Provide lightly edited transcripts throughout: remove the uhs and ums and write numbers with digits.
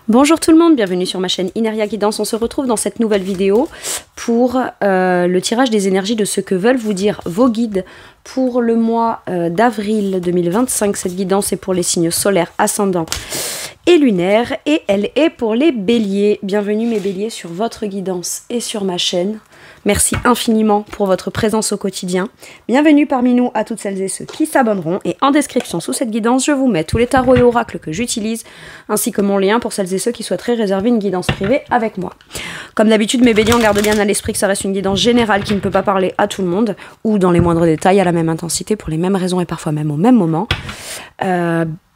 Bonjour tout le monde, bienvenue sur ma chaîne Ineria Guidance. On se retrouve dans cette nouvelle vidéo pour le tirage des énergies de ce que veulent vous dire vos guides pour le mois d'avril 2025. Cette guidance est pour les signes solaires, ascendants et lunaires et elle est pour les béliers. Bienvenue mes béliers sur votre guidance et sur ma chaîne. Merci infiniment pour votre présence au quotidien. Bienvenue parmi nous à toutes celles et ceux qui s'abonneront. Et en description sous cette guidance, je vous mets tous les tarots et oracles que j'utilise, ainsi que mon lien pour celles et ceux qui souhaiteraient réserver une guidance privée avec moi. Comme d'habitude, mes béliers, on garde bien à l'esprit que ça reste une guidance générale qui ne peut pas parler à tout le monde, ou dans les moindres détails, à la même intensité, pour les mêmes raisons et parfois même au même moment.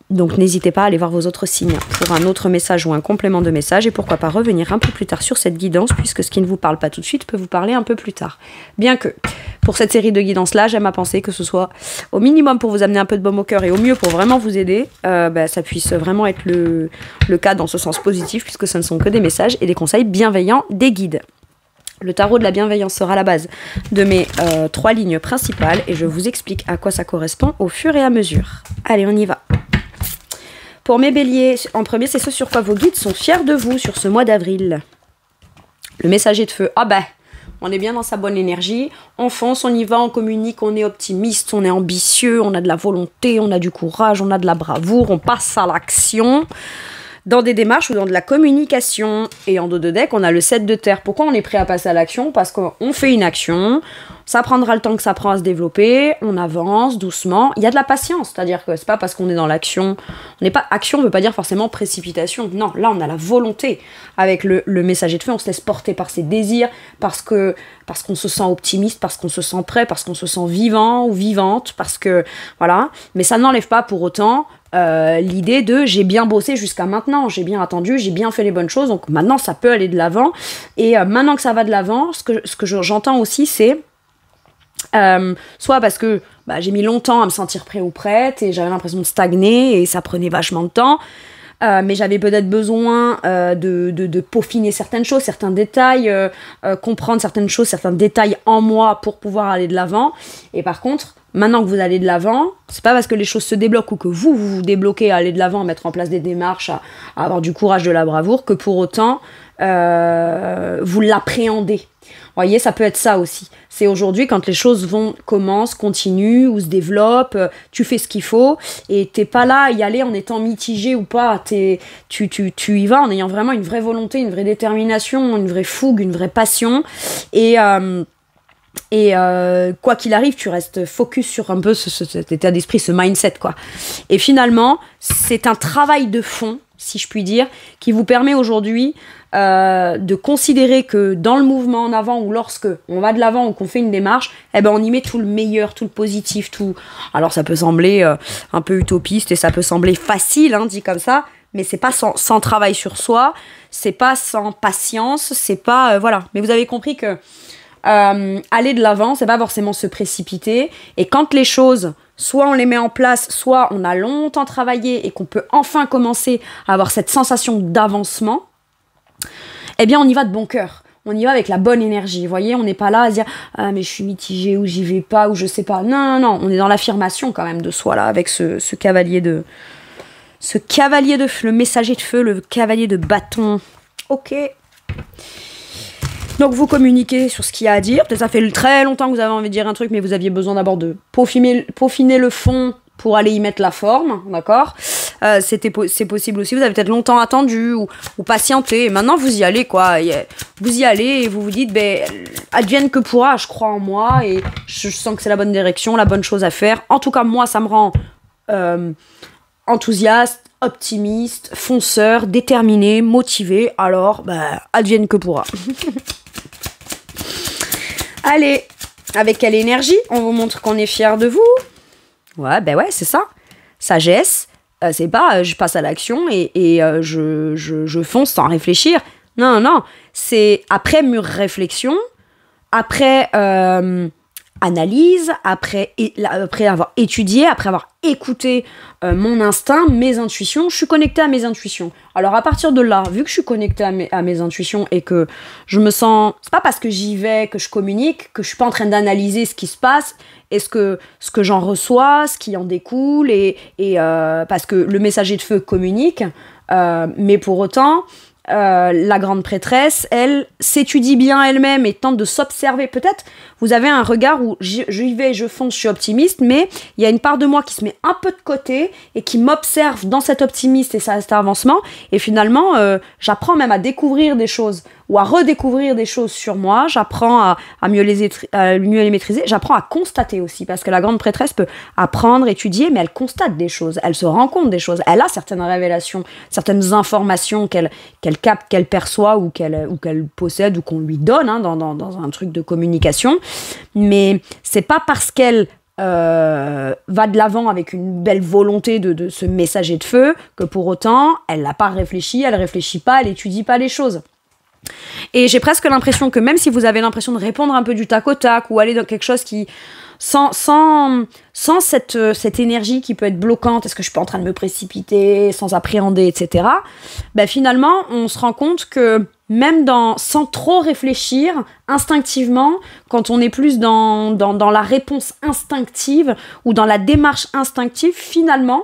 Donc n'hésitez pas à aller voir vos autres signes pour un autre message ou un complément de message et pourquoi pas revenir un peu plus tard sur cette guidance puisque ce qui ne vous parle pas tout de suite peut vous parler un peu plus tard. Bien que pour cette série de guidances là, j'aime à penser que ce soit au minimum pour vous amener un peu de baume au cœur et au mieux pour vraiment vous aider, ça puisse vraiment être le cas dans ce sens positif puisque ce ne sont que des messages et des conseils bienveillants des guides. Le tarot de la bienveillance sera la base de mes 3 lignes principales et je vous explique à quoi ça correspond au fur et à mesure. Allez, on y va. Pour mes béliers, en premier, c'est ce sur quoi vos guides sont fiers de vous sur ce mois d'avril. Le messager de feu, on est bien dans sa bonne énergie, on fonce, on y va, on communique, on est optimiste, on est ambitieux, on a de la volonté, on a du courage, on a de la bravoure, on passe à l'action dans des démarches ou dans de la communication. Et en dos de deck, on a le 7 de terre. Pourquoi on est prêt à passer à l'action? Parce qu'on fait une action, ça prendra le temps que ça prend à se développer, on avance doucement, il y a de la patience, c'est-à-dire que c'est pas parce qu'on est dans l'action, action veut pas dire forcément précipitation, non, là on a la volonté, avec le messager de feu, on se laisse porter par ses désirs, parce qu'on se sent optimiste, parce qu'on se sent prêt, parce qu'on se sent vivant ou vivante, parce que, voilà, mais ça n'enlève pas pour autant l'idée de j'ai bien bossé jusqu'à maintenant, j'ai bien attendu, j'ai bien fait les bonnes choses, donc maintenant ça peut aller de l'avant, et maintenant que ça va de l'avant, ce que j'entends aussi c'est soit parce que j'ai mis longtemps à me sentir prêt ou prête et j'avais l'impression de stagner et ça prenait vachement de temps, mais j'avais peut-être besoin de peaufiner certaines choses, certains détails, comprendre certaines choses, certains détails en moi pour pouvoir aller de l'avant. Et par contre, maintenant que vous allez de l'avant, c'est pas parce que les choses se débloquent ou que vous débloquez à aller de l'avant, à mettre en place des démarches, à avoir du courage, de la bravoure, que pour autant vous l'appréhendez. Vous voyez, ça peut être ça aussi. C'est aujourd'hui quand les choses commencent, continuent ou se développent, tu fais ce qu'il faut et t'es pas là à y aller en étant mitigé ou pas. Tu y vas en ayant vraiment une vraie volonté, une vraie détermination, une vraie fougue, une vraie passion et quoi qu'il arrive, tu restes focus sur un peu cet état d'esprit, ce mindset, quoi. Et finalement, c'est un travail de fond, si je puis dire, qui vous permet aujourd'hui de considérer que dans le mouvement en avant ou lorsque on va de l'avant ou qu'on fait une démarche, on y met tout le meilleur, tout le positif, tout. Alors ça peut sembler un peu utopiste et ça peut sembler facile, dit comme ça, mais c'est pas sans travail sur soi, c'est pas sans patience, c'est pas voilà. Mais vous avez compris que aller de l'avant, c'est pas forcément se précipiter. Et quand les choses, soit on les met en place, soit on a longtemps travaillé et qu'on peut enfin commencer à avoir cette sensation d'avancement, on y va de bon cœur. On y va avec la bonne énergie. Vous voyez, on n'est pas là à se dire « Ah, mais je suis mitigée ou j'y vais pas ou je sais pas. » Non, on est dans l'affirmation quand même de soi, là, avec ce cavalier de... Ce cavalier de feu, le messager de feu, le cavalier de bâton. Ok. Donc vous communiquez sur ce qu'il y a à dire. Peut-être ça fait très longtemps que vous avez envie de dire un truc, mais vous aviez besoin d'abord de peaufiner le fond pour aller y mettre la forme, d'accord? C'est possible aussi. Vous avez peut-être longtemps attendu ou patienté. Et maintenant vous y allez, quoi. Vous y allez et vous vous dites, advienne que pourra, je crois en moi et je sens que c'est la bonne direction, la bonne chose à faire. En tout cas, moi, ça me rend enthousiaste, optimiste, fonceur, déterminé, motivé. Alors, advienne que pourra. Allez, avec quelle énergie on vous montre qu'on est fiers de vous? Ouais, c'est ça. Sagesse, c'est pas je passe à l'action et je fonce sans réfléchir. Non, c'est après mûre réflexion, après analyse, après avoir étudié, après avoir écouté mon instinct, mes intuitions, je suis connectée à mes intuitions. Alors à partir de là, vu que je suis connectée à mes intuitions et que je me sens... C'est pas parce que j'y vais, que je communique, que je suis pas en train d'analyser ce qui se passe et ce que j'en reçois, ce qui en découle, et parce que le messager de feu communique, Mais pour autant, la grande prêtresse, elle s'étudie bien elle-même et tente de s'observer. Peut-être vous avez un regard où j'y vais, je fonce, je suis optimiste, mais il y a une part de moi qui se met un peu de côté et qui m'observe dans cet optimisme et cet avancement. Et finalement, j'apprends même à découvrir des choses ou à redécouvrir des choses sur moi. J'apprends à mieux les maîtriser. J'apprends à constater aussi, parce que la grande prêtresse peut apprendre, étudier, mais elle constate des choses. Elle se rend compte des choses. Elle a certaines révélations, certaines informations qu'elle capte, qu'elle perçoit ou qu'elle possède ou qu'on lui donne dans un truc de communication. Mais c'est pas parce qu'elle va de l'avant avec une belle volonté de ce messager de feu que pour autant elle n'a pas réfléchi, elle réfléchit pas, elle étudie pas les choses. Et j'ai presque l'impression que même si vous avez l'impression de répondre un peu du tac au tac ou aller dans quelque chose qui sans cette énergie qui peut être bloquante, est-ce que je suis pas en train de me précipiter, sans appréhender, etc. Ben finalement, on se rend compte que même sans trop réfléchir, instinctivement, quand on est plus dans la réponse instinctive ou dans la démarche instinctive, finalement,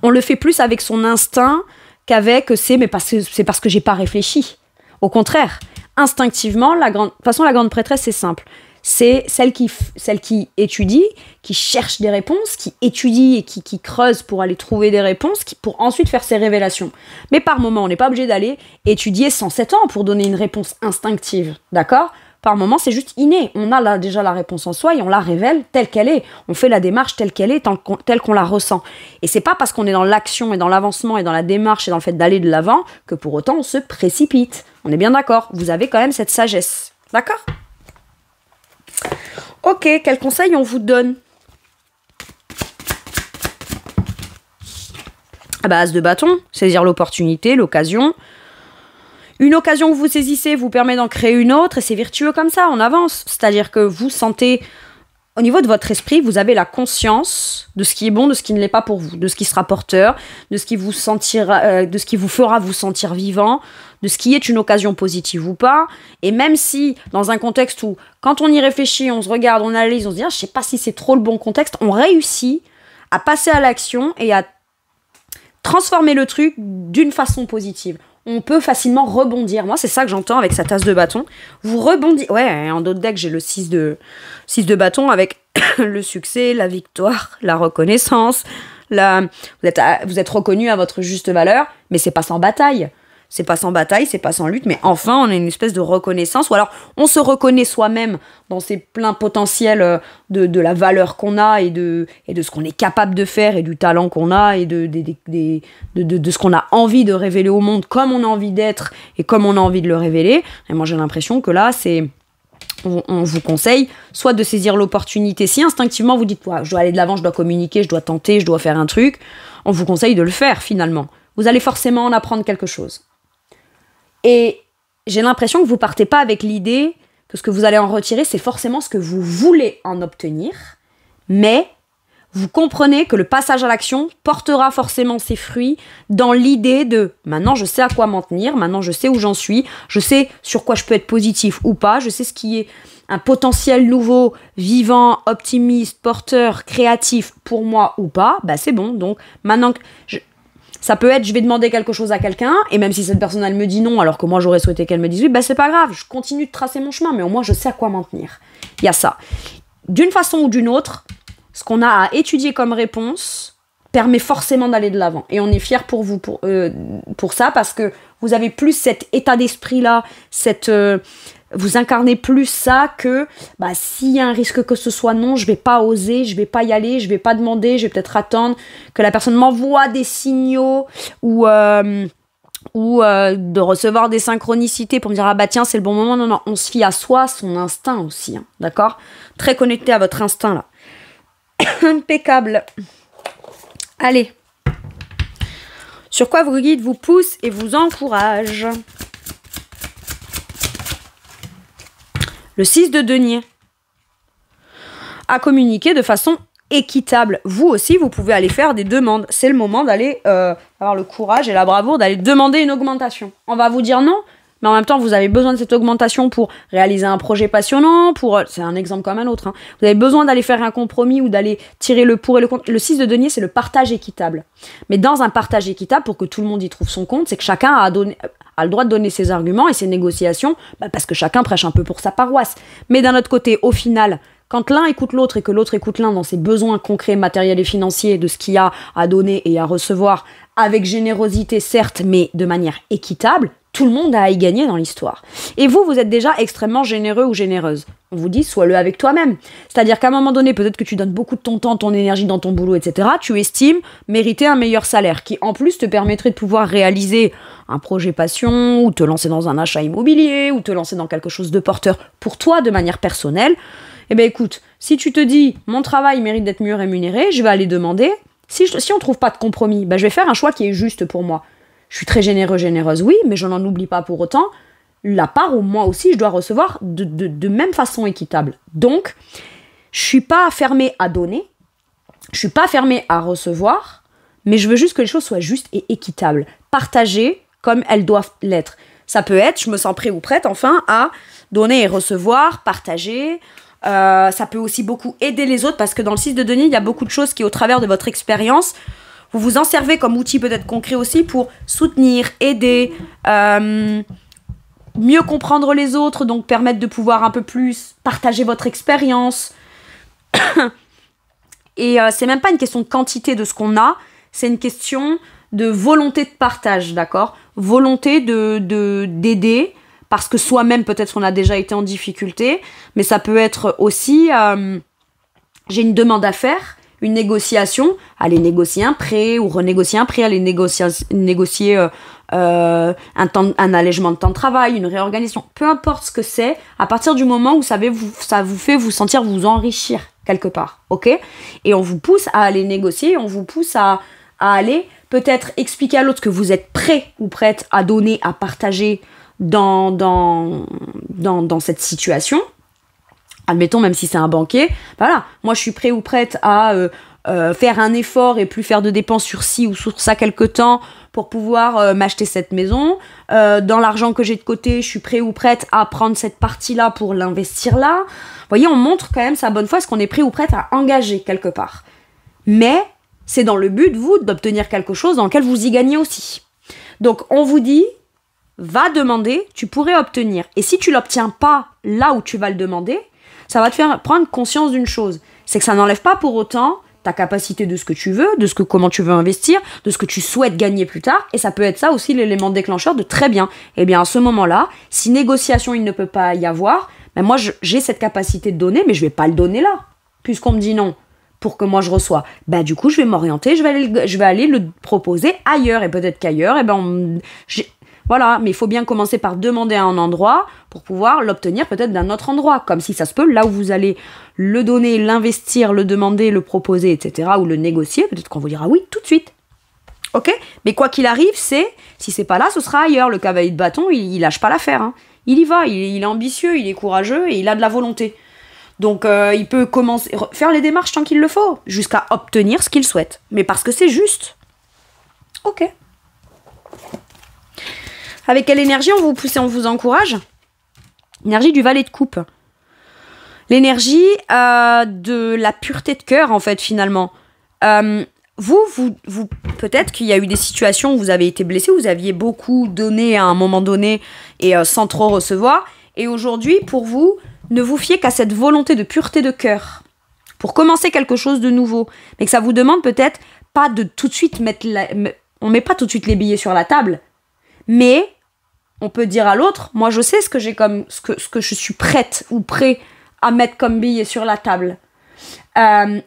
on le fait plus avec son instinct qu'avec c'est parce que j'ai pas réfléchi. Au contraire, instinctivement, la grande prêtresse, c'est simple. C'est celle qui étudie, qui cherche des réponses, qui étudie et qui creuse pour aller trouver des réponses, pour ensuite faire ses révélations. Mais par moment, on n'est pas obligé d'aller étudier 107 ans pour donner une réponse instinctive, d'accord ? Par moment, c'est juste inné. On a déjà la réponse en soi et on la révèle telle qu'elle est. On fait la démarche telle qu'elle est, telle qu'on la ressent. Et c'est pas parce qu'on est dans l'action et dans l'avancement et dans la démarche et dans le fait d'aller de l'avant que pour autant on se précipite. On est bien d'accord. Vous avez quand même cette sagesse. D'accord ? Ok, quel conseil on vous donne ? À base de bâton, saisir l'opportunité, l'occasion. Une occasion que vous saisissez vous permet d'en créer une autre et c'est virtueux comme ça, on avance. C'est-à-dire que vous sentez, au niveau de votre esprit, vous avez la conscience de ce qui est bon, de ce qui ne l'est pas pour vous, de ce qui sera porteur, de ce qui vous fera vous sentir vivant, de ce qui est une occasion positive ou pas. Et même si, dans un contexte où, quand on y réfléchit, on se regarde, on analyse, on se dit, je sais pas si c'est trop le bon contexte, on réussit à passer à l'action et à transformer le truc d'une façon positive. On peut facilement rebondir. Moi, c'est ça que j'entends avec sa tasse de bâton. Vous rebondissez. Ouais, en d'autres decks, j'ai le 6 de bâton avec le succès, la victoire, la reconnaissance. Vous êtes reconnu à votre juste valeur, mais c'est pas sans bataille. C'est pas sans bataille, c'est pas sans lutte, mais enfin, on a une espèce de reconnaissance. Ou alors, on se reconnaît soi-même dans ses pleins potentiels de la valeur qu'on a et de ce qu'on est capable de faire et du talent qu'on a et de ce qu'on a envie de révéler au monde comme on a envie d'être et comme on a envie de le révéler. Et moi, j'ai l'impression que là, on vous conseille soit de saisir l'opportunité. Si instinctivement, vous dites je dois aller de l'avant, je dois communiquer, je dois tenter, je dois faire un truc, on vous conseille de le faire finalement. Vous allez forcément en apprendre quelque chose. Et j'ai l'impression que vous partez pas avec l'idée que ce que vous allez en retirer, c'est forcément ce que vous voulez en obtenir, mais vous comprenez que le passage à l'action portera forcément ses fruits dans l'idée de « maintenant je sais à quoi m'en tenir, maintenant je sais où j'en suis, je sais sur quoi je peux être positif ou pas, je sais ce qui est un potentiel nouveau, vivant, optimiste, porteur, créatif pour moi ou pas, bah c'est bon, donc maintenant que... Ça peut être, je vais demander quelque chose à quelqu'un, et même si cette personne, elle me dit non, alors que moi, j'aurais souhaité qu'elle me dise oui, bah c'est pas grave, je continue de tracer mon chemin, mais au moins, je sais à quoi m'en tenir. Il y a ça. D'une façon ou d'une autre, ce qu'on a à étudier comme réponse permet forcément d'aller de l'avant. Et on est fiers pour vous, pour ça, parce que vous avez plus cet état d'esprit-là, vous incarnez plus ça que s'il y a un risque que ce soit non, je vais pas oser, je vais pas y aller, je vais pas demander, je vais peut-être attendre que la personne m'envoie des signaux ou de recevoir des synchronicités pour me dire tiens c'est le bon moment. Non, on se fie à soi, son instinct aussi, d'accord ? Très connecté à votre instinct là. Impeccable. Allez. Sur quoi vos guides vous poussent et vous encouragent ? Le 6 de denier. À communiquer de façon équitable. Vous aussi, vous pouvez aller faire des demandes. C'est le moment d'aller avoir le courage et la bravoure d'aller demander une augmentation. On va vous dire non, mais en même temps, vous avez besoin de cette augmentation pour réaliser un projet passionnant, c'est un exemple comme un autre, hein. Vous avez besoin d'aller faire un compromis ou d'aller tirer le pour et le contre. Le 6 de denier, c'est le partage équitable. Mais dans un partage équitable, pour que tout le monde y trouve son compte, c'est que chacun a le droit de donner ses arguments et ses négociations, parce que chacun prêche un peu pour sa paroisse. Mais d'un autre côté, au final, quand l'un écoute l'autre et que l'autre écoute l'un dans ses besoins concrets, matériels et financiers, de ce qu'il y a à donner et à recevoir, avec générosité certes, mais de manière équitable, tout le monde a à y gagner dans l'histoire. Et vous, vous êtes déjà extrêmement généreux ou généreuse. On vous dit, sois-le avec toi-même. C'est-à-dire qu'à un moment donné, peut-être que tu donnes beaucoup de ton temps, ton énergie dans ton boulot, etc. Tu estimes mériter un meilleur salaire qui, en plus, te permettrait de pouvoir réaliser un projet passion, ou te lancer dans un achat immobilier, ou te lancer dans quelque chose de porteur pour toi de manière personnelle. Eh bien écoute, si tu te dis, mon travail mérite d'être mieux rémunéré, je vais aller demander. Si on ne trouve pas de compromis, je vais faire un choix qui est juste pour moi. Je suis très généreuse, oui, mais je n'en oublie pas pour autant la part où moi aussi je dois recevoir de même façon équitable. Donc, je ne suis pas fermée à donner, je ne suis pas fermée à recevoir, mais je veux juste que les choses soient justes et équitables, partagées comme elles doivent l'être. Ça peut être, je me sens prêt ou prête enfin à donner et recevoir, partager. Ça peut aussi beaucoup aider les autres, parce que dans le 6 de denier, il y a beaucoup de choses qui, au travers de votre expérience, vous vous en servez comme outil peut-être concret aussi pour soutenir, aider, mieux comprendre les autres, donc permettre de pouvoir un peu plus partager votre expérience. Et c'est même pas une question de quantité de ce qu'on a, c'est une question de volonté de partage, d'accord ? Volonté d'aider, parce que soi-même, peut-être on a déjà été en difficulté, mais ça peut être aussi, j'ai une demande à faire, une négociation, aller négocier un prêt ou renégocier un prêt, aller négocier un allègement de temps de travail, une réorganisation, peu importe ce que c'est, à partir du moment où ça vous fait vous sentir vous enrichir quelque part, ok ? Et on vous pousse à aller négocier, on vous pousse à aller peut-être expliquer à l'autre que vous êtes prêt ou prête à donner, à partager dans cette situation. Admettons, même si c'est un banquier, voilà, moi je suis prêt ou prête à faire un effort et plus faire de dépenses sur ci ou sur ça quelque temps pour pouvoir m'acheter cette maison. Dans l'argent que j'ai de côté, je suis prêt ou prête à prendre cette partie-là pour l'investir là. Vous voyez, on montre quand même sa bonne foi, est-ce qu'on est prêt ou prête à engager quelque part. Mais c'est dans le but, vous, d'obtenir quelque chose dans lequel vous y gagnez aussi. Donc on vous dit, va demander, tu pourrais obtenir. Et si tu l'obtiens pas là où tu vas le demander, ça va te faire prendre conscience d'une chose. C'est que ça n'enlève pas pour autant ta capacité de ce que tu veux, comment tu veux investir, de ce que tu souhaites gagner plus tard. Et ça peut être ça aussi l'élément déclencheur de très bien. Eh bien à ce moment-là, si négociation il ne peut pas y avoir, ben moi j'ai cette capacité de donner, mais je vais pas le donner là, puisqu'on me dit non, pour que moi je reçois. Ben du coup je vais m'orienter, je vais aller le proposer ailleurs. Et peut-être qu'ailleurs, voilà, mais il faut bien commencer par demander à un endroit pour pouvoir l'obtenir peut-être d'un autre endroit. Comme si ça se peut, là où vous allez le donner, l'investir, le demander, le proposer, etc. ou le négocier, peut-être qu'on vous dira oui tout de suite. Ok ? Mais quoi qu'il arrive, si c'est pas là, ce sera ailleurs. Le cavalier de bâton, il lâche pas l'affaire. Hein. Il y va, il est ambitieux, il est courageux et il a de la volonté. Donc il peut faire les démarches tant qu'il le faut, jusqu'à obtenir ce qu'il souhaite. Mais parce que c'est juste. Ok. Avec quelle énergie on vous pousse et on vous encourage ? L'énergie du valet de coupe. L'énergie de la pureté de cœur, en fait, finalement. Vous, peut-être qu'il y a eu des situations où vous avez été blessé, où vous aviez beaucoup donné à un moment donné et sans trop recevoir. Et aujourd'hui, pour vous, ne vous fiez qu'à cette volonté de pureté de cœur pour commencer quelque chose de nouveau. Mais que ça vous demande peut-être pas de tout de suite on met pas tout de suite les billets sur la table. Mais on peut dire à l'autre, moi je sais ce que je suis prête ou prêt à mettre comme billet sur la table.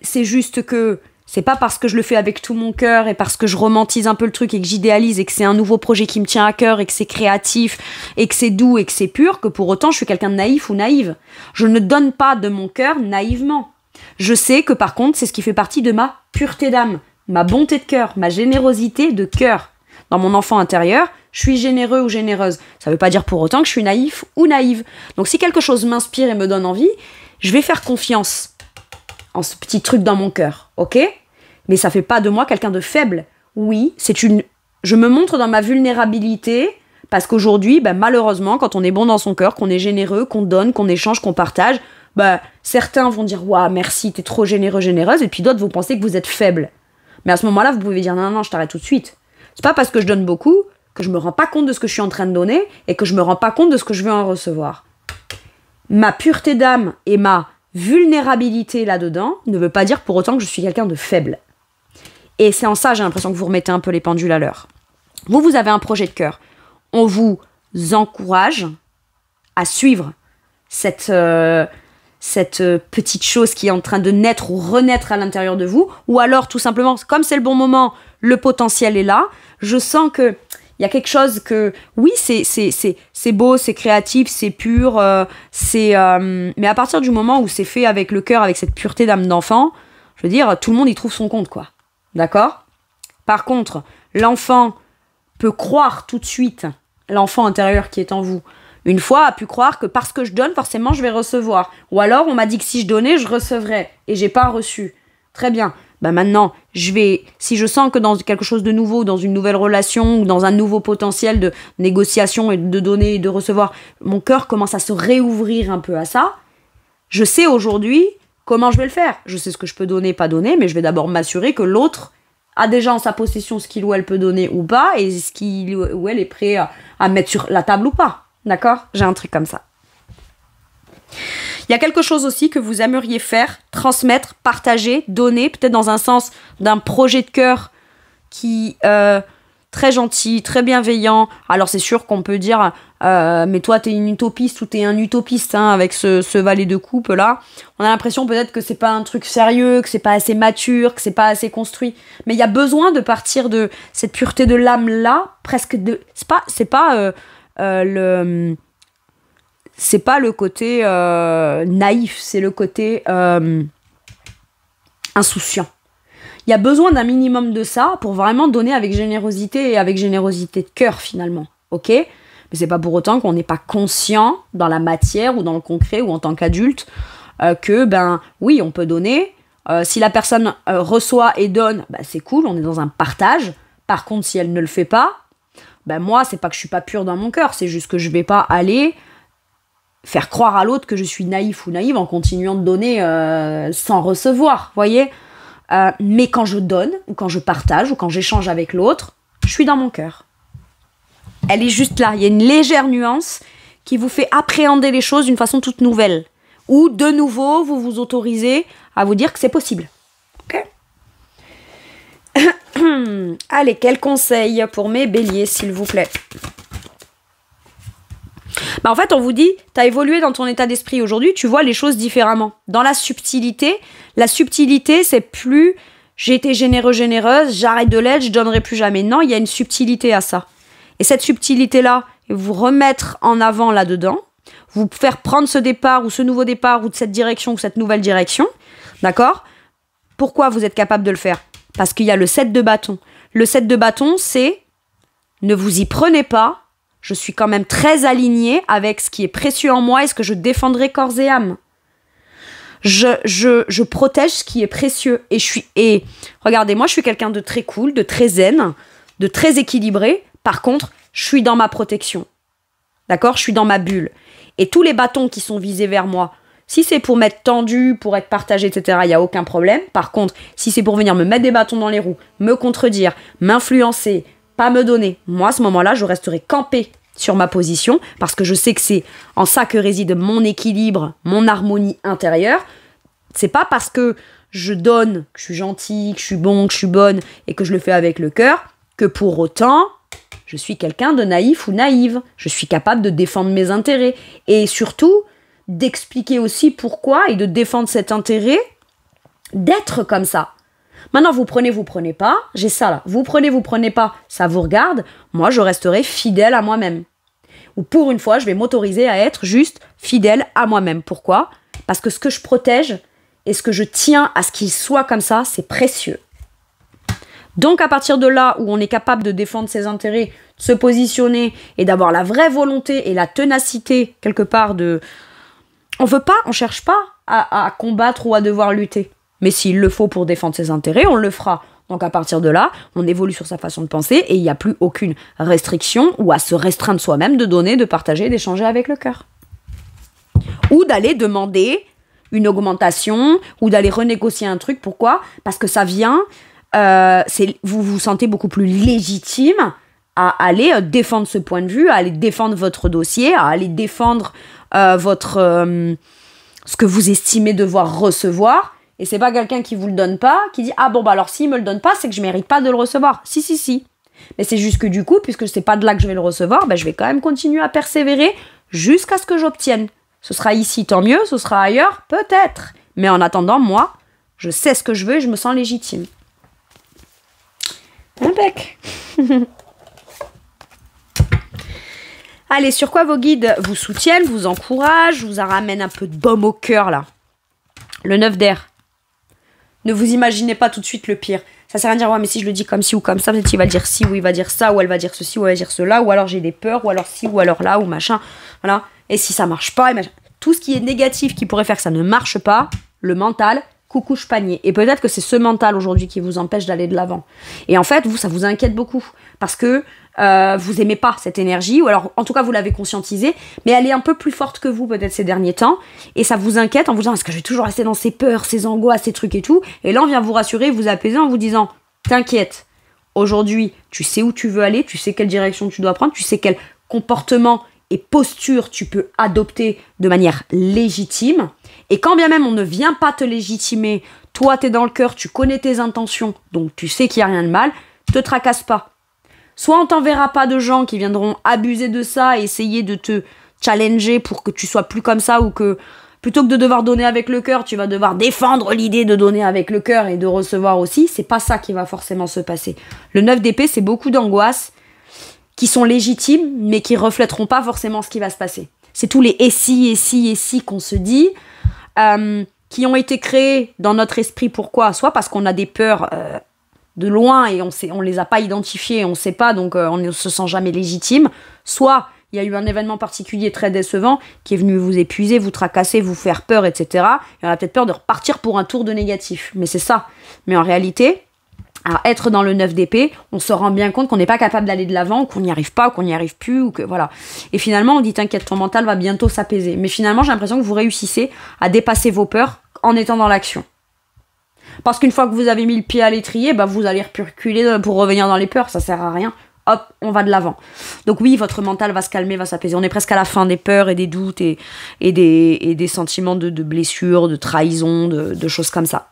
C'est juste que c'est pas parce que je le fais avec tout mon cœur et parce que je romantise un peu le truc et que j'idéalise et que c'est un nouveau projet qui me tient à cœur et que c'est créatif et que c'est doux et que c'est pur que pour autant je suis quelqu'un de naïf ou naïve. Je ne donne pas de mon cœur naïvement. Je sais que par contre c'est ce qui fait partie de ma pureté d'âme, ma bonté de cœur, ma générosité de cœur. Dans mon enfant intérieur, je suis généreux ou généreuse. Ça ne veut pas dire pour autant que je suis naïf ou naïve. Donc si quelque chose m'inspire et me donne envie, je vais faire confiance en ce petit truc dans mon cœur, ok ? Mais ça fait pas de moi quelqu'un de faible. Oui, je me montre dans ma vulnérabilité Parce qu'aujourd'hui, bah, malheureusement, quand on est bon dans son cœur, qu'on est généreux, qu'on donne, qu'on échange, qu'on partage, bah, certains vont dire « Waouh, merci, t'es trop généreux, généreuse », et puis d'autres vont penser que vous êtes faible. Mais à ce moment-là, vous pouvez dire « Non, non, je t'arrête tout de suite. C'est pas parce que je donne beaucoup que je me rends pas compte de ce que je suis en train de donner et que je me rends pas compte de ce que je veux en recevoir. » Ma pureté d'âme et ma vulnérabilité là-dedans ne veut pas dire pour autant que je suis quelqu'un de faible. Et c'est en ça, j'ai l'impression que vous remettez un peu les pendules à l'heure. Vous avez un projet de cœur. On vous encourage à suivre cette petite chose qui est en train de naître ou renaître à l'intérieur de vous, ou alors tout simplement, comme c'est le bon moment, le potentiel est là, je sens que il y a quelque chose que, oui, c'est beau, c'est créatif, c'est pur, mais à partir du moment où c'est fait avec le cœur, avec cette pureté d'âme d'enfant, je veux dire, tout le monde y trouve son compte, quoi. D'accord ? Par contre, l'enfant peut croire tout de suite, l'enfant intérieur qui est en vous, une fois a pu croire que parce que je donne, forcément je vais recevoir. Ou alors on m'a dit que si je donnais, je recevrais. Et j'ai pas reçu. Très bien. Bah maintenant, si je sens que dans quelque chose de nouveau, dans une nouvelle relation, ou dans un nouveau potentiel de négociation et de donner et de recevoir, mon cœur commence à se réouvrir un peu à ça, je sais aujourd'hui comment je vais le faire. Je sais ce que je peux donner, pas donner, mais je vais d'abord m'assurer que l'autre a déjà en sa possession ce qu'il ou elle peut donner ou pas, et ce qu'il ou elle est prêt à mettre sur la table ou pas. D'accord ? J'ai un truc comme ça. Il y a quelque chose aussi que vous aimeriez faire, transmettre, partager, donner, peut-être dans un sens d'un projet de cœur qui très gentil, très bienveillant. Alors c'est sûr qu'on peut dire mais toi t'es une utopiste ou t'es un utopiste hein, avec ce valet de coupe là. On a l'impression peut-être que c'est pas un truc sérieux, que c'est pas assez mature, que c'est pas assez construit. Mais il y a besoin de partir de cette pureté de l'âme là, presque de. C'est pas le côté naïf, c'est le côté insouciant. Il y a besoin d'un minimum de ça pour vraiment donner avec générosité et avec générosité de cœur finalement, ok ? Mais c'est pas pour autant qu'on n'est pas conscient dans la matière ou dans le concret ou en tant qu'adulte que ben oui on peut donner. Si la personne reçoit et donne, ben, c'est cool, on est dans un partage. Par contre si elle ne le fait pas, ben moi c'est pas que je suis pas pure dans mon cœur, c'est juste que je vais pas aller faire croire à l'autre que je suis naïf ou naïve en continuant de donner sans recevoir, voyez ? Mais quand je donne, ou quand je partage, ou quand j'échange avec l'autre, je suis dans mon cœur. Elle est juste là, il y a une légère nuance qui vous fait appréhender les choses d'une façon toute nouvelle. Ou de nouveau, vous vous autorisez à vous dire que c'est possible. Ok ? Allez, quel conseil pour mes béliers, s'il vous plaît ? Bah en fait, on vous dit, t'as évolué dans ton état d'esprit aujourd'hui, tu vois les choses différemment. Dans la subtilité, c'est plus j'ai été généreux, généreuse, j'arrête de l'être, je donnerai plus jamais. Non, il y a une subtilité à ça. Et cette subtilité-là, vous remettre en avant là-dedans, vous faire prendre ce départ ou ce nouveau départ ou de cette direction ou cette nouvelle direction, d'accord ? Pourquoi vous êtes capable de le faire ? Parce qu'il y a le 7 de bâton. Le 7 de bâton, c'est ne vous y prenez pas. Je suis quand même très alignée avec ce qui est précieux en moi et ce que je défendrai corps et âme. Je protège ce qui est précieux. Et regardez, moi, je suis quelqu'un de très cool, de très zen, de très équilibré. Par contre, je suis dans ma protection. D'accord ? Je suis dans ma bulle. Et tous les bâtons qui sont visés vers moi, si c'est pour m'être tendu, pour être partagé, etc., il n'y a aucun problème. Par contre, si c'est pour venir me mettre des bâtons dans les roues, me contredire, m'influencer, pas me donner, moi, à ce moment-là, je resterai campée sur ma position, parce que je sais que c'est en ça que réside mon équilibre, mon harmonie intérieure. C'est pas parce que je donne, que je suis gentille, que je suis bon, que je suis bonne, et que je le fais avec le cœur, que pour autant, je suis quelqu'un de naïf ou naïve. Je suis capable de défendre mes intérêts. Et surtout, d'expliquer aussi pourquoi, et de défendre cet intérêt, d'être comme ça. Maintenant, vous prenez pas, j'ai ça là. Vous prenez pas, ça vous regarde. Moi, je resterai fidèle à moi-même. Ou pour une fois, je vais m'autoriser à être juste fidèle à moi-même. Pourquoi ? Parce que ce que je protège et ce que je tiens à ce qu'il soit comme ça, c'est précieux. Donc, à partir de là où on est capable de défendre ses intérêts, de se positionner et d'avoir la vraie volonté et la ténacité, quelque part, de... On cherche pas à combattre ou à devoir lutter. Mais s'il le faut pour défendre ses intérêts, on le fera. Donc à partir de là, on évolue sur sa façon de penser et il n'y a plus aucune restriction ou à se restreindre soi-même de donner, de partager, d'échanger avec le cœur. Ou d'aller demander une augmentation ou d'aller renégocier un truc. Pourquoi ? Parce que ça vient, vous vous sentez beaucoup plus légitime à aller défendre ce point de vue, à aller défendre votre dossier, à aller défendre ce que vous estimez devoir recevoir. Et c'est pas quelqu'un qui vous le donne pas, qui dit « Ah bon, bah alors s'il me le donne pas, c'est que je mérite pas de le recevoir. » Si. Mais c'est juste que du coup, puisque c'est pas de là que je vais le recevoir, bah, je vais quand même continuer à persévérer jusqu'à ce que j'obtienne. Ce sera ici, tant mieux. Ce sera ailleurs, peut-être. Mais en attendant, moi, je sais ce que je veux et je me sens légitime. Impec. Allez, sur quoi vos guides vous soutiennent, vous encouragent, vous en ramènent un peu de baume au cœur, là. Le 9 d'air. Ne vous imaginez pas tout de suite le pire. Ça sert à rien de dire, ouais, mais si je le dis comme ci ou comme ça, peut-être qu'il va dire ci, ou il va dire ça, ou elle va dire ceci, ou elle va dire cela, ou alors j'ai des peurs, ou alors ci, ou alors là, ou machin. Voilà. Et si ça marche pas, et machin. Tout ce qui est négatif qui pourrait faire que ça ne marche pas, le mental, coucouche panier. Et peut-être que c'est ce mental aujourd'hui qui vous empêche d'aller de l'avant. Et en fait, ça vous inquiète beaucoup. Parce que vous aimez pas cette énergie, ou alors en tout cas vous l'avez conscientisée, mais elle est un peu plus forte que vous peut-être ces derniers temps, et ça vous inquiète en vous disant est-ce que je vais toujours rester dans ces peurs, ces angoisses, ces trucs et tout, et là on vient vous rassurer, vous apaiser en vous disant t'inquiète, aujourd'hui tu sais où tu veux aller, tu sais quelle direction tu dois prendre, tu sais quel comportement et posture tu peux adopter de manière légitime, et quand bien même on ne vient pas te légitimer, toi t'es dans le cœur, tu connais tes intentions, donc tu sais qu'il n'y a rien de mal, te tracasse pas. Soit on t'enverra pas de gens qui viendront abuser de ça et essayer de te challenger pour que tu sois plus comme ça, ou que plutôt que de devoir donner avec le cœur, tu vas devoir défendre l'idée de donner avec le cœur et de recevoir aussi. C'est pas ça qui va forcément se passer. Le 9 d'épée, c'est beaucoup d'angoisses qui sont légitimes, mais qui reflèteront pas forcément ce qui va se passer. C'est tous les et si qu'on se dit, qui ont été créés dans notre esprit. Pourquoi ? Soit parce qu'on a des peurs de loin et on les a pas identifiés, on sait pas, donc on ne se sent jamais légitime. Soit il y a eu un événement particulier très décevant qui est venu vous épuiser, vous tracasser, vous faire peur, etc. Et on a peut-être peur de repartir pour un tour de négatif. Mais c'est ça. Mais en réalité, à être dans le 9 d'épée, on se rend bien compte qu'on n'est pas capable d'aller de l'avant, qu'on n'y arrive pas, qu'on n'y arrive plus, ou que voilà. Et finalement, on dit t'inquiète, ton mental va bientôt s'apaiser. Mais finalement, j'ai l'impression que vous réussissez à dépasser vos peurs en étant dans l'action. Parce qu'une fois que vous avez mis le pied à l'étrier, bah vous allez reculer pour revenir dans les peurs, ça sert à rien. Hop, on va de l'avant. Donc oui, votre mental va se calmer, va s'apaiser. On est presque à la fin des peurs et des doutes et des sentiments de blessures, de trahison, de choses comme ça.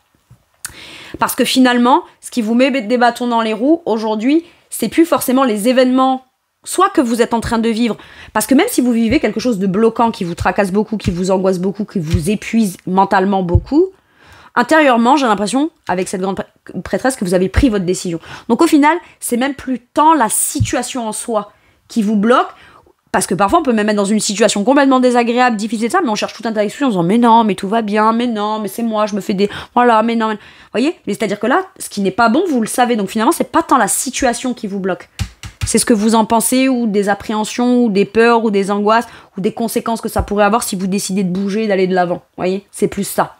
Parce que finalement, ce qui vous met des bâtons dans les roues, aujourd'hui, c'est plus forcément les événements, soit que vous êtes en train de vivre, parce que même si vous vivez quelque chose de bloquant, qui vous tracasse beaucoup, qui vous angoisse beaucoup, qui vous épuise mentalement beaucoup, intérieurement, j'ai l'impression, avec cette grande prêtresse, que vous avez pris votre décision. Donc au final, c'est même plus tant la situation en soi qui vous bloque, parce que parfois on peut même être dans une situation complètement désagréable, difficile, ça, mais on cherche tout un tas d'excuses en disant mais non, mais tout va bien, mais non, mais c'est moi, je me fais des... Voilà, mais non. Vous voyez ? Mais c'est-à-dire que là, ce qui n'est pas bon, vous le savez. Donc finalement, c'est pas tant la situation qui vous bloque. C'est ce que vous en pensez, ou des appréhensions, ou des peurs, ou des angoisses, ou des conséquences que ça pourrait avoir si vous décidez de bouger, d'aller de l'avant. Vous voyez ? C'est plus ça.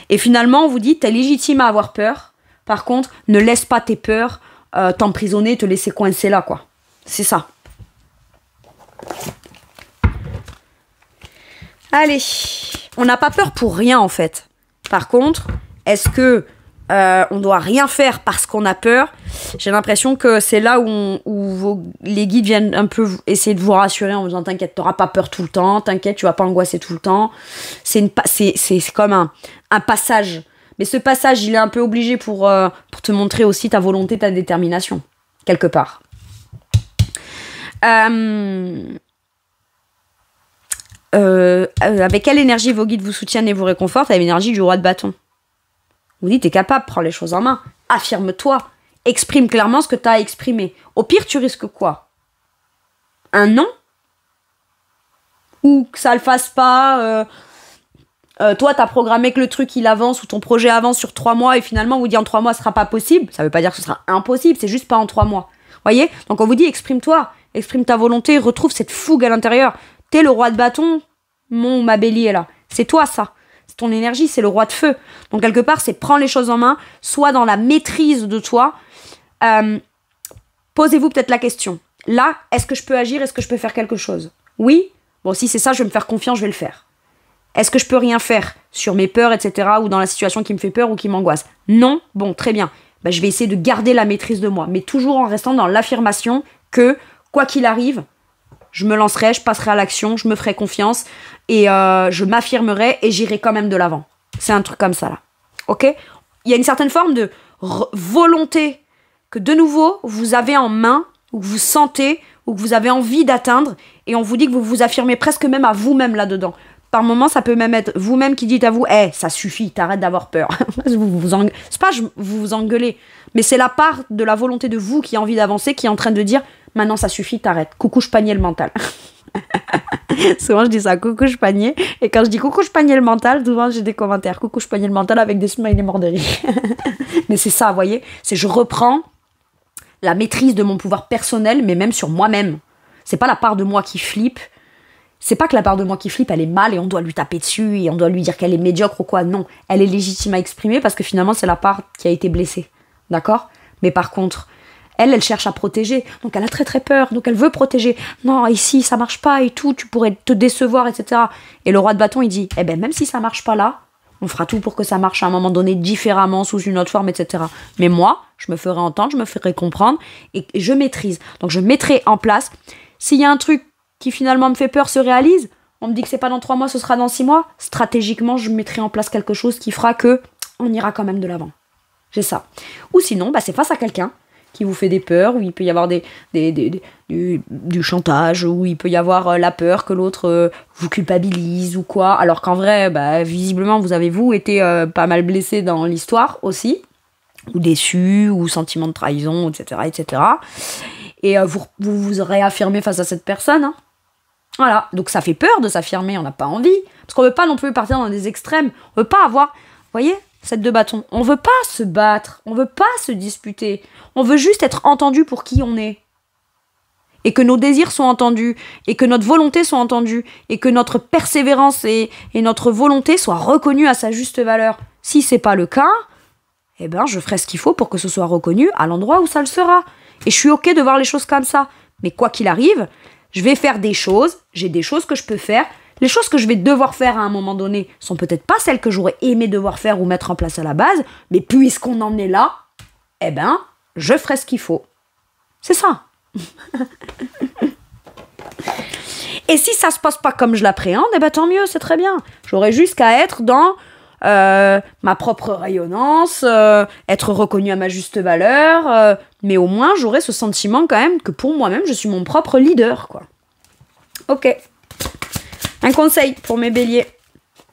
Et finalement, on vous dit, t'es légitime à avoir peur. Par contre, ne laisse pas tes peurs t'emprisonner, te laisser coincer là, quoi. C'est ça. Allez, on n'a pas peur pour rien, en fait. Par contre, est-ce que on doit rien faire parce qu'on a peur? J'ai l'impression que c'est là où les guides viennent un peu essayer de vous rassurer en vous disant t'inquiète, t'auras pas peur tout le temps, t'inquiète, tu vas pas angoisser tout le temps. C'est comme un passage. Mais ce passage, il est un peu obligé pour te montrer aussi ta volonté, ta détermination, quelque part. Avec quelle énergie vos guides vous soutiennent et vous réconfortent? Avec l'énergie du roi de bâton. Vous dites, t'es capable, prends les choses en main. Affirme-toi. Exprime clairement ce que t'as à exprimer. Au pire, tu risques quoi? Un non? Ou que ça le fasse pas. Toi, t'as programmé que le truc, il avance, ou ton projet avance sur 3 mois, et finalement, on vous dit en 3 mois, ce sera pas possible. Ça veut pas dire que ce sera impossible, c'est juste pas en 3 mois. Voyez? Donc on vous dit, exprime-toi. Exprime ta volonté, retrouve cette fougue à l'intérieur. T'es le roi de bâton, ma bélier, là. C'est toi, ça. ton énergie, c'est le roi de feu. Donc quelque part, c'est prends les choses en main, sois dans la maîtrise de toi. Posez-vous peut-être la question. Là, est-ce que je peux agir? Est-ce que je peux faire quelque chose? Oui? Bon, si c'est ça, je vais me faire confiance, je vais le faire. Est-ce que je peux rien faire sur mes peurs, etc. ou dans la situation qui me fait peur ou qui m'angoisse? Non? Bon, très bien. Ben, je vais essayer de garder la maîtrise de moi, mais toujours en restant dans l'affirmation que, quoi qu'il arrive, je me lancerai, je passerai à l'action, je me ferai confiance et je m'affirmerai et j'irai quand même de l'avant. C'est un truc comme ça, là. Ok? Il y a une certaine forme de volonté que, de nouveau, vous avez en main, ou que vous sentez, ou que vous avez envie d'atteindre, et on vous dit que vous vous affirmez presque même à vous-même là-dedans. Par moments, ça peut même être vous-même qui dites à vous, ça suffit, t'arrêtes d'avoir peur. C'est pas vous vous engueulez, mais c'est la part de la volonté de vous qui a envie d'avancer, qui est en train de dire, maintenant ça suffit, t'arrêtes. Coucou, je panier le mental. Souvent, je dis ça, coucou, je panier. Et quand je dis coucou, je panier le mental, souvent, j'ai des commentaires. Coucou, je panier le mental avec des smileys morts de rire. Mais c'est ça, vous voyez, c'est je reprends la maîtrise de mon pouvoir personnel, mais même sur moi-même. C'est pas la part de moi qui flippe. C'est pas que la part de moi qui flippe, elle est mal et on doit lui taper dessus et on doit lui dire qu'elle est médiocre ou quoi. Non, elle est légitime à exprimer parce que finalement, c'est la part qui a été blessée. D'accord? Mais par contre, elle cherche à protéger. Donc elle a très très peur. Donc elle veut protéger. Non, ici, ça marche pas et tout. Tu pourrais te décevoir, etc. Et le roi de bâton, il dit, même si ça marche pas là, on fera tout pour que ça marche à un moment donné différemment, sous une autre forme, etc. Mais moi, je me ferai entendre, je me ferai comprendre et je maîtrise. Donc je mettrai en place. S'il y a un truc qui finalement me fait peur se réalise, on me dit que c'est pas dans 3 mois, ce sera dans 6 mois, stratégiquement, je mettrai en place quelque chose qui fera que on ira quand même de l'avant. J'ai ça. Ou sinon, c'est face à quelqu'un qui vous fait des peurs, où il peut y avoir du chantage, où il peut y avoir la peur que l'autre vous culpabilise ou quoi, alors qu'en vrai, visiblement, vous avez été pas mal blessé dans l'histoire aussi, ou déçu, ou sentiment de trahison, etc., etc. Et vous réaffirmez face à cette personne, hein. Voilà, donc ça fait peur de s'affirmer, on n'a pas envie, parce qu'on veut pas non plus partir dans des extrêmes, on veut pas avoir, vous voyez, cette deux bâtons, on veut pas se battre, on veut pas se disputer, on veut juste être entendu pour qui on est. Et que nos désirs soient entendus, et que notre volonté soit entendue, et que notre persévérance et notre volonté soient reconnues à sa juste valeur. Si c'est pas le cas, je ferai ce qu'il faut pour que ce soit reconnu à l'endroit où ça le sera. Et je suis ok de voir les choses comme ça. Mais quoi qu'il arrive, je vais faire des choses, j'ai des choses que je peux faire. Les choses que je vais devoir faire à un moment donné sont peut-être pas celles que j'aurais aimé devoir faire ou mettre en place à la base, mais puisqu'on en est là, je ferai ce qu'il faut. C'est ça. Et si ça se passe pas comme je l'appréhende, tant mieux, c'est très bien. J'aurais juste qu'à être dans ma propre rayonnance, être reconnue à ma juste valeur, mais au moins j'aurai ce sentiment quand même que pour moi-même je suis mon propre leader, quoi. Ok. Un conseil pour mes béliers.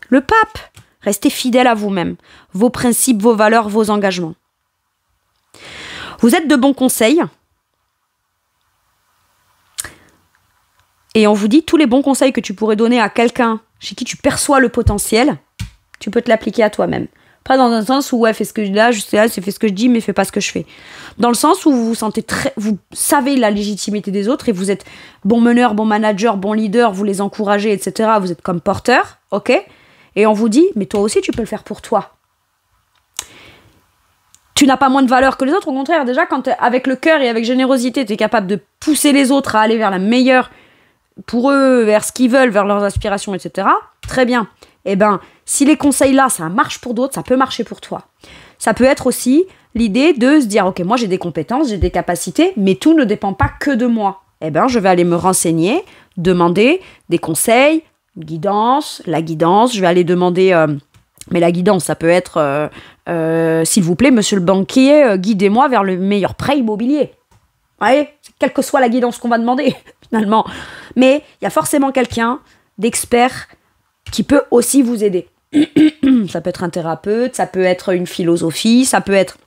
Le pape, restez fidèle à vous-même, vos principes, vos valeurs, vos engagements. Vous êtes de bons conseils. Et on vous dit tous les bons conseils que tu pourrais donner à quelqu'un chez qui tu perçois le potentiel, tu peux te l'appliquer à toi-même. Pas dans un sens où, fais ce que je dis là, c'est fais ce que je dis, mais fais pas ce que je fais. Dans le sens où vous vous savez la légitimité des autres et vous êtes bon meneur, bon manager, bon leader, vous les encouragez, etc. Vous êtes comme porteur, ok? Et on vous dit, mais toi aussi, tu peux le faire pour toi. Tu n'as pas moins de valeur que les autres, au contraire. Déjà, quand avec le cœur et avec générosité, tu es capable de pousser les autres à aller vers la meilleure, pour eux, vers ce qu'ils veulent, vers leurs aspirations, etc. Très bien. Si les conseils là, ça marche pour d'autres, ça peut marcher pour toi. Ça peut être aussi l'idée de se dire, ok, moi j'ai des compétences, j'ai des capacités, mais tout ne dépend pas que de moi. Je vais aller me renseigner, demander des conseils, la guidance, je vais aller demander, mais la guidance, ça peut être, s'il vous plaît, monsieur le banquier, guidez-moi vers le meilleur prêt immobilier. Ouais, quelle que soit la guidance qu'on va demander, finalement. Mais il y a forcément quelqu'un d'expert qui peut aussi vous aider. Ça peut être un thérapeute, ça peut être une philosophie, ça peut être...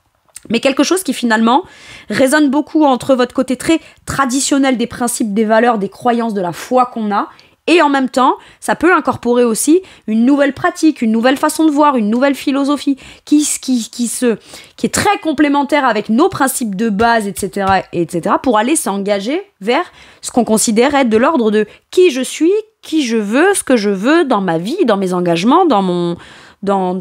Mais quelque chose qui finalement résonne beaucoup entre votre côté très traditionnel des principes, des valeurs, des croyances, de la foi qu'on a, et en même temps, ça peut incorporer aussi une nouvelle pratique, une nouvelle façon de voir, une nouvelle philosophie qui est très complémentaire avec nos principes de base, etc., pour aller s'engager vers ce qu'on considère être de l'ordre de qui je suis, qui je veux, ce que je veux dans ma vie, dans mes engagements, dans dans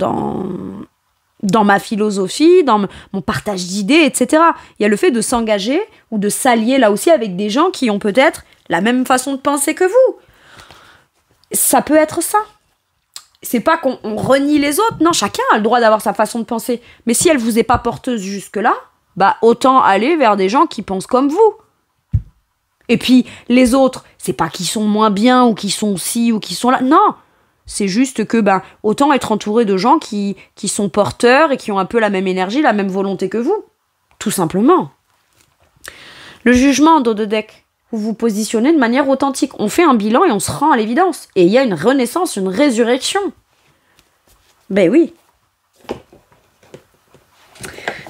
ma philosophie, dans mon partage d'idées, etc. Il y a le fait de s'engager ou de s'allier là aussi avec des gens qui ont peut-être la même façon de penser que vous. Ça peut être ça. C'est pas qu'on renie les autres, non, chacun a le droit d'avoir sa façon de penser. Mais si elle vous est pas porteuse jusque-là, bah autant aller vers des gens qui pensent comme vous. Et puis les autres, c'est pas qu'ils sont moins bien ou qu'ils sont ci ou qu'ils sont là, non. C'est juste que, autant être entouré de gens qui sont porteurs et qui ont un peu la même énergie, la même volonté que vous. Tout simplement. Le jugement d'Odedek, vous vous positionnez de manière authentique. On fait un bilan et on se rend à l'évidence. Et il y a une renaissance, une résurrection. Ben oui.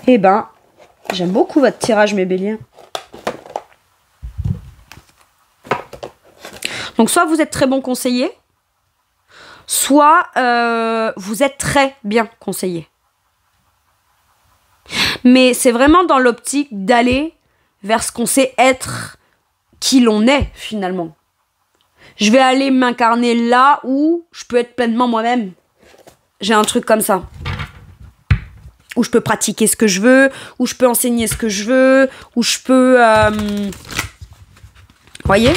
J'aime beaucoup votre tirage, mes béliers. Donc, soit vous êtes très bon conseiller, soit vous êtes très bien conseillé. Mais c'est vraiment dans l'optique d'aller vers ce qu'on sait être, qui l'on est finalement. Je vais aller m'incarner là où je peux être pleinement moi-même. J'ai un truc comme ça. Où je peux pratiquer ce que je veux, où je peux enseigner ce que je veux, où je peux... Voyez ?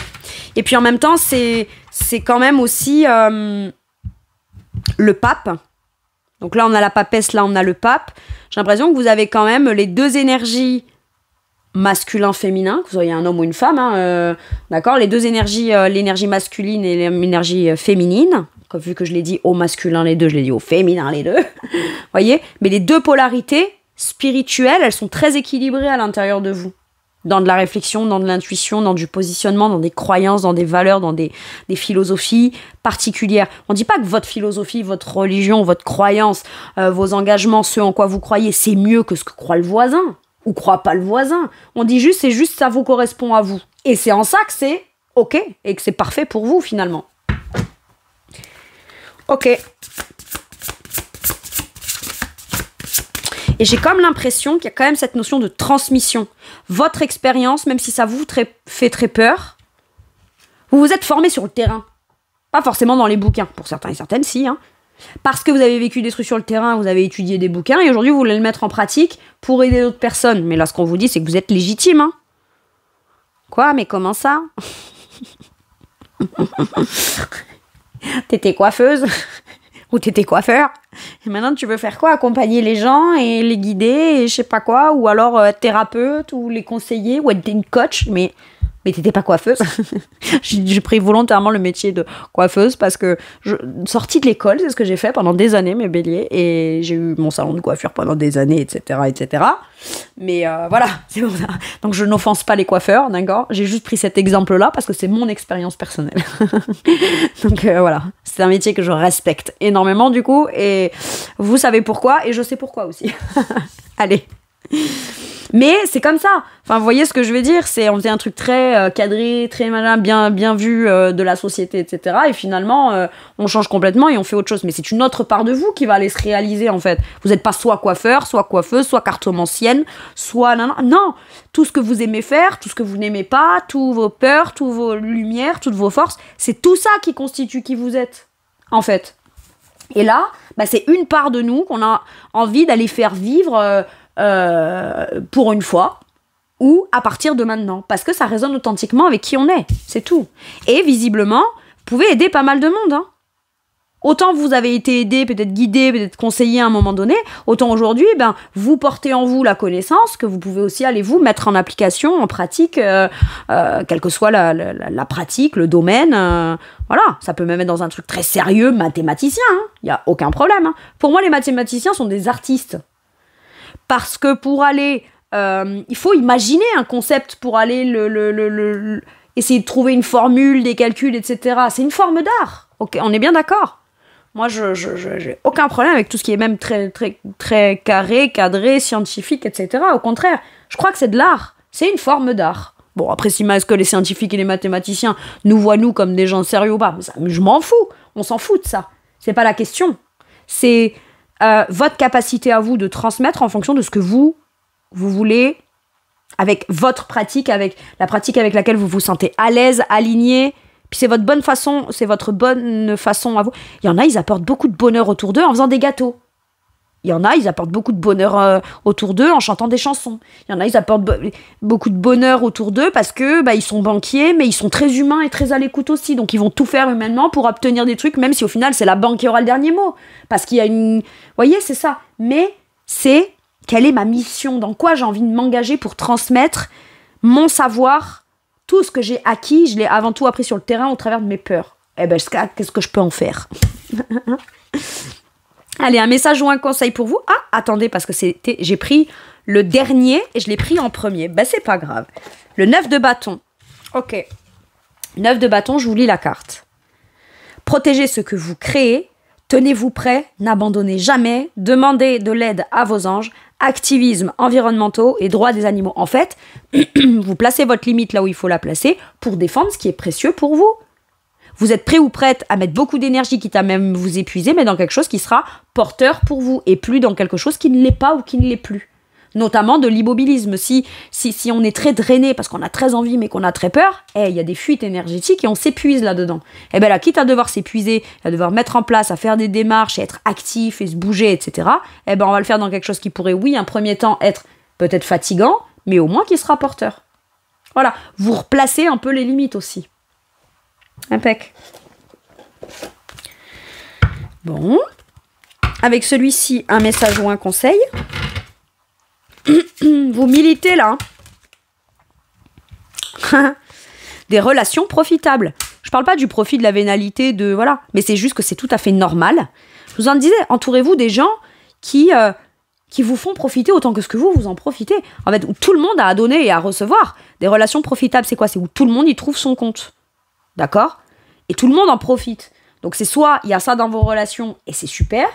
Et puis en même temps, c'est quand même aussi... le pape. Donc là, on a la papesse, là, on a le pape. J'ai l'impression que vous avez quand même les deux énergies masculin-féminin, que vous soyez un homme ou une femme, d'accord ? Les deux énergies, l'énergie masculine et l'énergie féminine. Vu que je l'ai dit au masculin les deux, je l'ai dit au féminin les deux. Voyez ? Mais les deux polarités spirituelles, elles sont très équilibrées à l'intérieur de vous. Dans de la réflexion, dans de l'intuition, dans du positionnement, dans des croyances, dans des valeurs, dans des philosophies particulières. On ne dit pas que votre philosophie, votre religion, votre croyance, vos engagements, ce en quoi vous croyez, c'est mieux que ce que croit le voisin ou croit pas le voisin. On dit juste, c'est juste ça vous correspond à vous. Et c'est en ça que c'est OK et que c'est parfait pour vous finalement. OK. Et j'ai comme l'impression qu'il y a quand même cette notion de transmission. Votre expérience, même si ça vous fait très peur, vous vous êtes formé sur le terrain. Pas forcément dans les bouquins. Pour certains et certaines, si. Parce que vous avez vécu des trucs sur le terrain, vous avez étudié des bouquins, et aujourd'hui, vous voulez le mettre en pratique pour aider d'autres personnes. Mais là, ce qu'on vous dit, c'est que vous êtes légitime. Quoi ? Mais comment ça ? T'étais coiffeuse ? Ou t'étais coiffeur, et maintenant tu veux faire quoi ? Accompagner les gens et les guider et je sais pas quoi, ou alors être thérapeute ou les conseiller ou être une coach, mais t'étais pas coiffeuse. J'ai pris volontairement le métier de coiffeuse parce que sortie de l'école, c'est ce que j'ai fait pendant des années, mes béliers, et j'ai eu mon salon de coiffure pendant des années, etc. etc. Mais voilà, c'est bon ça. Donc je n'offense pas les coiffeurs, d'accord ? J'ai juste pris cet exemple-là parce que c'est mon expérience personnelle. Donc voilà, c'est un métier que je respecte énormément du coup, et vous savez pourquoi, et je sais pourquoi aussi. Allez. Mais c'est comme ça. Enfin, vous voyez ce que je veux dire ? On faisait un truc très cadré, très malin, bien vu de la société, etc. Et finalement, on change complètement et on fait autre chose. Mais c'est une autre part de vous qui va aller se réaliser, en fait. Vous n'êtes pas soit coiffeur, soit coiffeuse, soit cartomancienne, soit... Non, tout ce que vous aimez faire, tout ce que vous n'aimez pas, tous vos peurs, toutes vos lumières, toutes vos forces, c'est tout ça qui constitue qui vous êtes, en fait. Et là, c'est une part de nous qu'on a envie d'aller faire vivre... pour une fois ou à partir de maintenant, parce que ça résonne authentiquement avec qui on est, c'est tout. Et visiblement, vous pouvez aider pas mal de monde. Autant vous avez été aidé, peut-être guidé, peut-être conseillé à un moment donné, autant aujourd'hui, vous portez en vous la connaissance que vous pouvez aussi aller vous mettre en application, en pratique, quelle que soit la pratique, le domaine. Voilà, ça peut même être dans un truc très sérieux, mathématicien, il n'y a aucun problème. Pour moi, les mathématiciens sont des artistes. Parce que pour aller... il faut imaginer un concept pour aller essayer de trouver une formule, des calculs, etc. C'est une forme d'art. Okay, on est bien d'accord ? Moi, j'ai aucun problème avec tout ce qui est même très, très, très carré, cadré, scientifique, etc. Au contraire, je crois que c'est de l'art. C'est une forme d'art. Bon, après, est-ce que les scientifiques et les mathématiciens nous voient, nous, comme des gens sérieux ou pas ? Je m'en fous. On s'en fout de ça. C'est pas la question. C'est... votre capacité à vous de transmettre en fonction de ce que vous voulez, avec votre pratique, avec la pratique avec laquelle vous vous sentez à l'aise, aligné, Puis c'est votre bonne façon, c'est votre bonne façon à vous. Il y en a, ils apportent beaucoup de bonheur autour d'eux en faisant des gâteaux. Il y en a, ils apportent beaucoup de bonheur autour d'eux en chantant des chansons. Il y en a, ils apportent beaucoup de bonheur autour d'eux parce que ils sont banquiers, mais ils sont très humains et très à l'écoute aussi. Donc ils vont tout faire humainement pour obtenir des trucs, même si au final c'est la banque qui aura le dernier mot. Parce qu'il y a une... Vous voyez, c'est ça. Mais c'est quelle est ma mission, dans quoi j'ai envie de m'engager pour transmettre mon savoir, tout ce que j'ai acquis, je l'ai avant tout appris sur le terrain au travers de mes peurs. Eh ben, qu'est-ce que je peux en faire? Allez, un message ou un conseil pour vous. Ah, attendez, parce que j'ai pris le dernier et je l'ai pris en premier. Ben, c'est pas grave. Le 9 de bâton. Ok. 9 de bâton, je vous lis la carte. Protégez ce que vous créez. Tenez-vous prêt. N'abandonnez jamais. Demandez de l'aide à vos anges. Activisme environnementaux et droits des animaux. En fait, vous placez votre limite là où il faut la placer pour défendre ce qui est précieux pour vous. Vous êtes prêt ou prête à mettre beaucoup d'énergie, quitte à même vous épuiser, mais dans quelque chose qui sera porteur pour vous, et plus dans quelque chose qui ne l'est pas ou qui ne l'est plus. Notamment de l'immobilisme. Si on est très drainé parce qu'on a très envie mais qu'on a très peur, il y a des fuites énergétiques et on s'épuise là-dedans. Et bien là, quitte à devoir s'épuiser, à devoir mettre en place, à faire des démarches, et être actif et se bouger, etc., on va le faire dans quelque chose qui pourrait, oui, un premier temps être peut-être fatigant, mais au moins qui sera porteur. Voilà, vous replacez un peu les limites aussi. Impec. Bon. Avec celui-ci, un message ou un conseil. Vous militez là. Des relations profitables. Je parle pas du profit de la vénalité, voilà. Mais c'est juste que c'est tout à fait normal. Je vous en disais, entourez-vous des gens qui vous font profiter autant que ce que vous en profitez. En fait, où tout le monde a à donner et à recevoir. Des relations profitables, c'est quoi? C'est où tout le monde y trouve son compte. D'accord? Et tout le monde en profite. Donc c'est soit il y a ça dans vos relations et c'est super,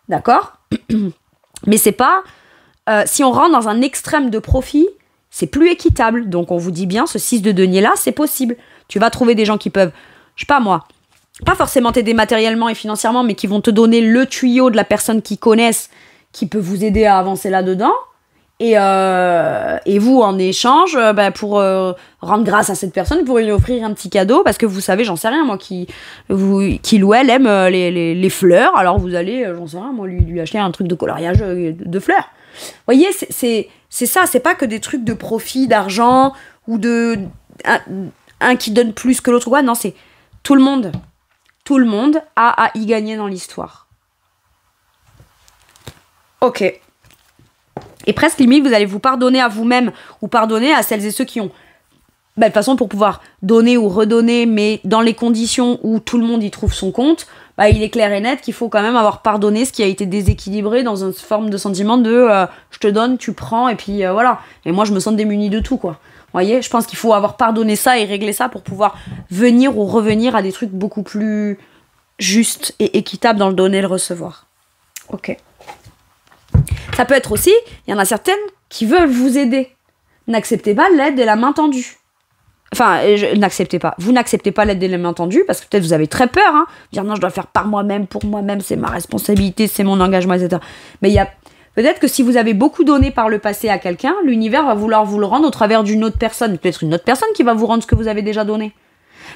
d'accord? Mais c'est pas... si on rentre dans un extrême de profit, c'est plus équitable. Donc on vous dit bien, ce 6 de denier-là, c'est possible. Tu vas trouver des gens qui peuvent, je sais pas moi, pas forcément t'aider matériellement et financièrement, mais qui vont te donner le tuyau de la personne qu'ils connaissent, qui peut vous aider à avancer là-dedans. Et vous, en échange, pour rendre grâce à cette personne, vous pourriez lui offrir un petit cadeau, parce que vous savez, j'en sais rien, moi, qu'il ou elle aime les fleurs, alors vous allez, j'en sais rien, moi, lui acheter un truc de coloriage de fleurs. Vous voyez, c'est ça, c'est pas que des trucs de profit, d'argent, ou un qui donne plus que l'autre, non, c'est tout le monde a à y gagner dans l'histoire. Ok. Et presque limite, vous allez vous pardonner à vous-même ou pardonner à celles et ceux qui ont... de toute façon, pour pouvoir donner ou redonner, mais dans les conditions où tout le monde y trouve son compte, il est clair et net qu'il faut quand même avoir pardonné ce qui a été déséquilibré dans une forme de sentiment de je te donne, tu prends, et puis voilà. Et moi, je me sens démunie de tout, quoi. Vous voyez, je pense qu'il faut avoir pardonné ça et régler ça pour pouvoir venir ou revenir à des trucs beaucoup plus justes et équitables dans le donner et le recevoir. Ok. Ça peut être aussi, il y en a certaines qui veulent vous aider. N'acceptez pas l'aide et la main tendue. Enfin, n'acceptez pas. Vous n'acceptez pas l'aide et la main tendue parce que peut-être vous avez très peur. Dire non, je dois le faire par moi-même, pour moi-même, c'est ma responsabilité, c'est mon engagement, etc. Mais il y a peut-être que si vous avez beaucoup donné par le passé à quelqu'un, l'univers va vouloir vous le rendre au travers d'une autre personne. Peut-être une autre personne qui va vous rendre ce que vous avez déjà donné.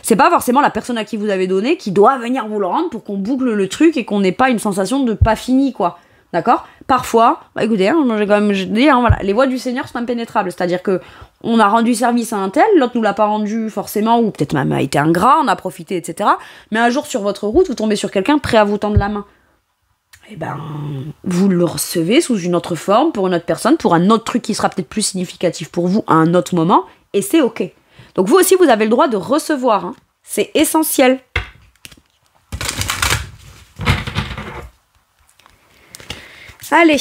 C'est pas forcément la personne à qui vous avez donné qui doit venir vous le rendre pour qu'on boucle le truc et qu'on n'ait pas une sensation de pas fini, quoi. D'accord? Parfois, écoutez, j'ai quand même dit, voilà, les voies du Seigneur sont impénétrables. C'est-à-dire que on a rendu service à un tel, l'autre nous l'a pas rendu forcément, ou peut-être même a été ingrat, on a profité, etc. Mais un jour sur votre route, vous tombez sur quelqu'un prêt à vous tendre la main. Eh ben, vous le recevez sous une autre forme, pour une autre personne, pour un autre truc qui sera peut-être plus significatif pour vous à un autre moment, et c'est ok. Donc vous aussi, vous avez le droit de recevoir. C'est essentiel. Allez,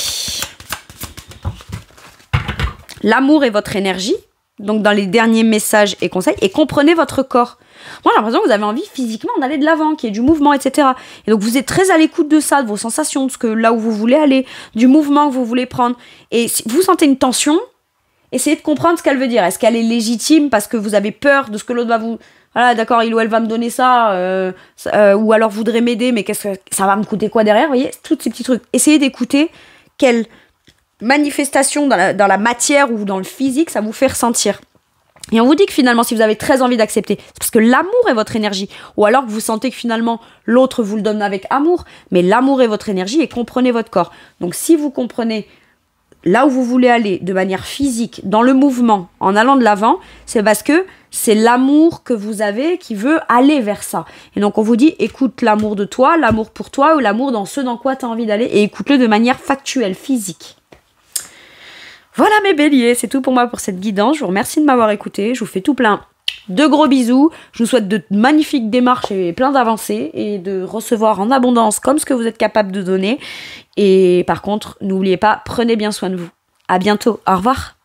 l'amour est votre énergie, donc dans les derniers messages et conseils, et comprenez votre corps. Moi, j'ai l'impression que vous avez envie physiquement d'aller de l'avant, qu'il y ait du mouvement, etc. Et donc, vous êtes très à l'écoute de ça, de vos sensations, de là où vous voulez aller, du mouvement que vous voulez prendre. Et si vous sentez une tension, essayez de comprendre ce qu'elle veut dire. Est-ce qu'elle est légitime parce que vous avez peur de ce que l'autre va vous... Voilà, d'accord, il ou elle va me donner ça, ou alors voudrait m'aider, mais qu'est-ce que ça va me coûter quoi derrière? Vous voyez, tous ces petits trucs. Essayez d'écouter quelle manifestation dans la matière ou dans le physique ça vous fait ressentir. Et on vous dit que finalement, si vous avez très envie d'accepter, c'est parce que l'amour est votre énergie. Ou alors que vous sentez que finalement, l'autre vous le donne avec amour. Mais l'amour est votre énergie et comprenez votre corps. Donc si vous comprenez là où vous voulez aller de manière physique, dans le mouvement, en allant de l'avant, c'est parce que c'est l'amour que vous avez qui veut aller vers ça. Et donc on vous dit, écoute l'amour de toi, l'amour pour toi ou l'amour dans ce dans quoi tu as envie d'aller et écoute-le de manière factuelle, physique. Voilà mes béliers, c'est tout pour moi pour cette guidance. Je vous remercie de m'avoir écouté. Je vous fais tout plein de gros bisous. Je vous souhaite de magnifiques démarches et plein d'avancées et de recevoir en abondance comme ce que vous êtes capable de donner. Et par contre, n'oubliez pas, prenez bien soin de vous. À bientôt. Au revoir.